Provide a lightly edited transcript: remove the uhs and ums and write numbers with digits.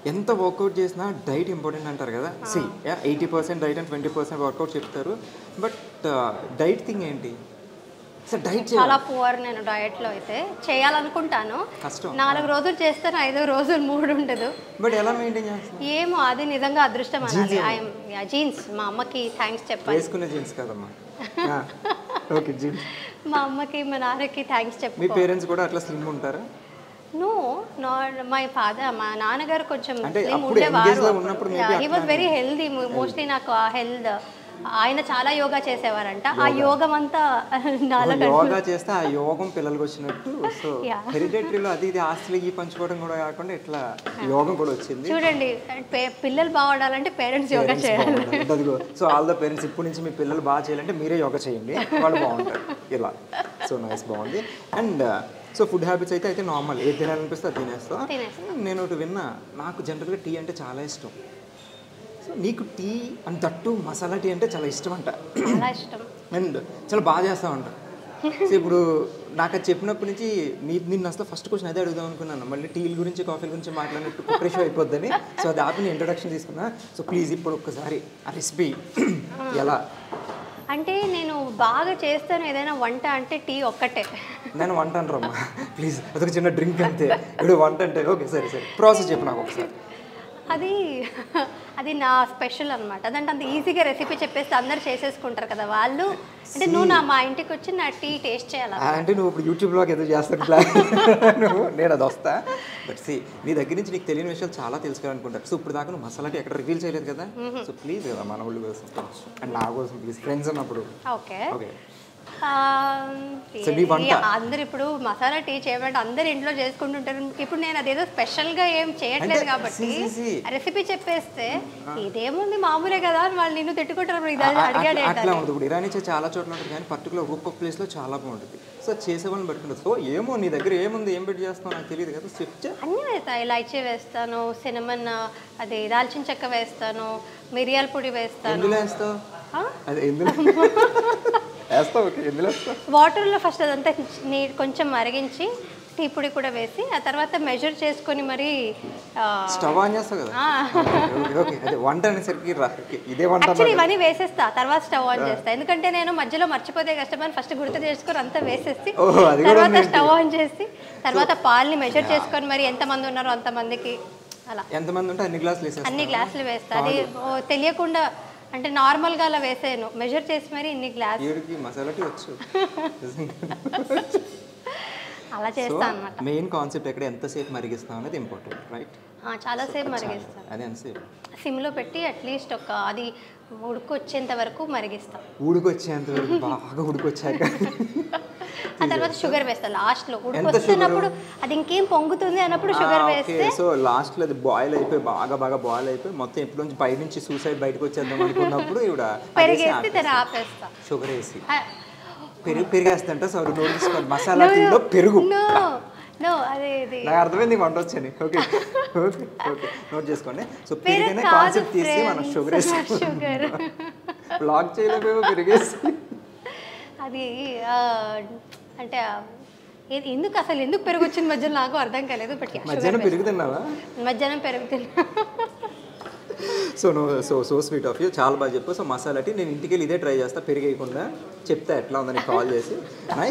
ఎంత వర్కౌట్ చేసినా diet important అంటారు కదా. 80% డైట్ అండ్ 20% వర్కౌట్ చెప్తారు. బట్ డైట్ థింగ్ ఏంటి? సార్ డైట్ చాలా పువర్ నేను డయట్లో అయితే చేయాలనుకుంటాను. కష్టం. 4 రోజులు చేస్తాను, 5 రోజులు మూడ్ ఉండదు. బట్ ఎలా మెయింటైన్ చేస్తారు? ఏమో అది నిజంగా అదృష్టం అనాలి. జీన్స్ మా అమ్మకి థ్యాంక్స్ చెప్పాలి. వేసుకునే జీన్స్ కదమ్మా. Okay jeans. మా అమ్మకి మా నాన్నకి థ్యాంక్స్ మీ చెప్పాలి. పేరెంట్స్ కూడా అట్లా స్లిమ్ ఉంటారా? నో మై ఫాదర్, మా నాన్నగారు కొంచెం అంటే స్లిమ్ అప్పుడు ఉండేవారు. engage లో ఉన్నప్పుడు maybe he was very healthy. Mostly నాకు ఆ హెల్త్, ఆయన చాలా యోగా చేసేవారంట. ఆ యోగం అంతా నాలో యోగా చేస్తే ఆ యోగం పిల్లలకు వచ్చినట్టు. So Yeah. హెరిడేటరీలో అది ఇది ఆస్తులకి పంచుకోవడం కూడా కాకుండా ఇట్లా యోగం కూడా వచ్చింది. చూడండి, పిల్లలు బాగుండాలంటే పేరెంట్స్ యోగా చేయాలి. అదిగో. సో ఆల్ ద పేరెంట్స్ ఇప్పటి నుంచి మీ పిల్లలు బాగా చేయాలంటే మీరే యోగా చేయండి, వాళ్ళు బాగుంటారు ఇలా. సో నైస్, బాగుంది. అండ్ సో ఫుడ్ హ్యాబిట్స్ అయితే నార్మల్, ఏది తినాలనిపిస్తే అది తినేస్తా. నేను ఒకటి విన్నా, నాకు జనరల్గా టీ అంటే చాలా ఇష్టం. సో నీకు టీ అండ్ తట్టు మసాలా టీ అంటే చాలా ఇష్టం అంట. చాలా ఇష్టం అండ్ చాలా బాగా చేస్తామంట. సో ఇప్పుడు నాకు అది చెప్పినప్పటి నుంచి నిన్ను అసలు ఫస్ట్ క్వశ్చన్ అదే అడుగుదాం అనుకున్నాను. మళ్ళీ టీల గురించి కాఫీల గురించి మాట్లాడినట్టు కుక్కరీ షో అయిపోద్దని. సో అది ఆపి నేను ఇంట్రొడక్షన్ తీసుకున్నా. సో ప్లీజ్ ఇప్పుడు ఒక్కసారి ఆ రెసిపీ ఎలా? అంటే నేను బాగా చేస్తాను ఏదైనా వంట అంటే టీ ఒక్కటే. నేను వంట అంటారమ్మా ప్లీజ్, అదొక చిన్న డ్రింక్ అంతే. ఇప్పుడు వంట అంటే ఓకే సరే ప్రాసెస్ చెప్పు నాకు ఒకసారి. అది నా స్పెషల్ అనమాట. అదంటే అంత ఈజీగా రెసిపీ చెప్పేస్తే అందరు చేసేసుకుంటారు కదా వాళ్ళు. అంటే నువ్వు మా ఇంటికి వచ్చి నా టీ టేస్ట్ చేయాలి. అంటే నువ్వు ఇప్పుడు యూట్యూబ్లో ఏదో చేస్తాను నేను అది వస్తా. బట్ సి, నీ దగ్గర నుంచి నీకు తెలియని విషయాలు చాలా తెలుసుకోవాలనుకుంటారు. సో ఇప్పుడు దాకా నువ్వు మసాలా టీ ఎక్కడ రివీల్ చేయలేదు కదా. సో ప్లీజ్ కదా మన వాళ్ళు కోసం అండ్ నా కోసం ప్లీజ్, ఫ్రెండ్స్ అన్నప్పుడు. Okay okay. అందరు ఇప్పుడు మసాలా టీ చేయమంటే అందరు ఇంట్లో చేసుకుంటుంటారు. ఇప్పుడు నేను అదేదో స్పెషల్గా ఏం చేయట్లేదు కాబట్టి రెసిపీ చెప్పేస్తే ఇదేముంది మామూలే కదా అని వాళ్ళు నిన్ను తిట్టుకుంటారు. ఇది అడిగాడు అట్లా ఉంటుంది. ఇప్పుడు ఇరానీ చాలా చోట్ల ఉంటుంది కానీ పర్టికులర్ ఒక్కొక్క ప్లేస్లో చాలా బాగుంటుంది. సో చేసే వాళ్ళని పెట్టుకుంటారు. సో ఏమో నీ దగ్గర ఏముంది, ఏం పెట్టి చేస్తావు నాకు తెలియదు కదా. చెప్తే అన్నీ వేస్తాను. ఇలాచీ వేస్తాను, సినమన్, అది దాల్చిన చెక్క వేస్తాను, మిరియాల పొడి వేస్తాను. ఎందులో వేస్తావు? అదే ఎందులో వేస్తావు? ఓకే, ఎందులో వేస్తావు? వాటర్లో ఫస్ట్ అదంతా కొంచెం మరిగించి టీ పొడి కూడా వేసి ఆ తర్వాత మెజర్ చేసుకొని మరి స్టవ్ ఆన్ చేస్తావు కదా. ఓకే, అదే వంట అనేసరికి ఇదే వంట. యాక్చువల్లీ ఇవన్నీ వేసేస్తా, తర్వాత స్టవ్ ఆన్ చేస్తా. ఎందుకంటే నేను మధ్యలో మర్చిపోతే కష్టమని ఫస్ట్ గుర్తు చేసుకొని అంతా వేసేసి తర్వాత స్టవ్ ఆన్ చేసి తర్వాత పాలని మెజర్ చేసుకొని మరి ఎంతమంది ఉన్నారో అంతమందికి అలా. ఎంతమంది ఉంటే అన్ని గ్లాసులు వేస్తా. అది తెలియకుండా అంటే నార్మల్గా అలా వేసాను, మెజర్ చేసి మరి ఇన్ని గ్లాస్ మసాలా టీ వచ్చు. అలా చేస్తాను అన్నమాట. మెయిన్ కాన్సెప్ట్ ఎక్కడ ఎంతసేపు మరిగిస్తాం అనేది ఇంపార్టెంట్, రైట్? చాలా సేపు మరిగిస్తాను. అదే ఎంతసేపు? సిమ్లో పెట్టి అట్లీస్ట్ అది ఉడుకొచ్చేంత వరకు మరిగిస్తాం. ఉడుకొచ్చేంత వరకు బాగా ఉడుకొచ్చాక ఆ తర్వాత షుగర్ వేస్తాను లాస్ట్లో. ఉడుకొస్తున్నప్పుడు అది ఇంకేం పొంగుతుంది అన్నప్పుడు షుగర్ వేస్తే. సో లాస్ట్లో అది బాయిల్ అయిపోయి బాగా బాయిల్ అయిపోయి మొత్తం ఎప్పుడు నుంచి బయట నుంచి సూసైడ్ బయటకు వచ్చేద్దాం అనుకున్నప్పుడు ఇవిడ పెరిగేసి దాన్ని ఆపేస్తా. షుగర్ వేసి పెరిగేస్తంట. సో నోట్ తీసుకోండి, మసాలా టీలో పెరుగు. నాకు అర్థమైంది, వంట వచ్చాను. ఓకే ఓకే ఓకే, నోట్ చేసుకోండి. సో పెరిగిన కాన్సెప్ట్ తీసి మనం షుగర్ వేసి బ్లాక్ చేయలేమేమో పెరిగేసి. అది అంటే ఎందుకు అసలు ఎందుకు పెరుగు వచ్చింది మధ్యలో నాకు అర్థం కాలేదు. బట్ మధ్యాహ్నం పెరుగుతున్నావా? మధ్యాహ్నం పెరుగుతున్నా. సో స్వీట్ ఆఫ్ యూ, చాలా బాగా చెప్పు. సో మసాలా టీ నేను ఇంటికి వెళ్ళి ఇదే ట్రై చేస్తా, పెరిగేయకుండా చెప్తా ఎట్లా ఉందని కాల్ చేసి. నైస్.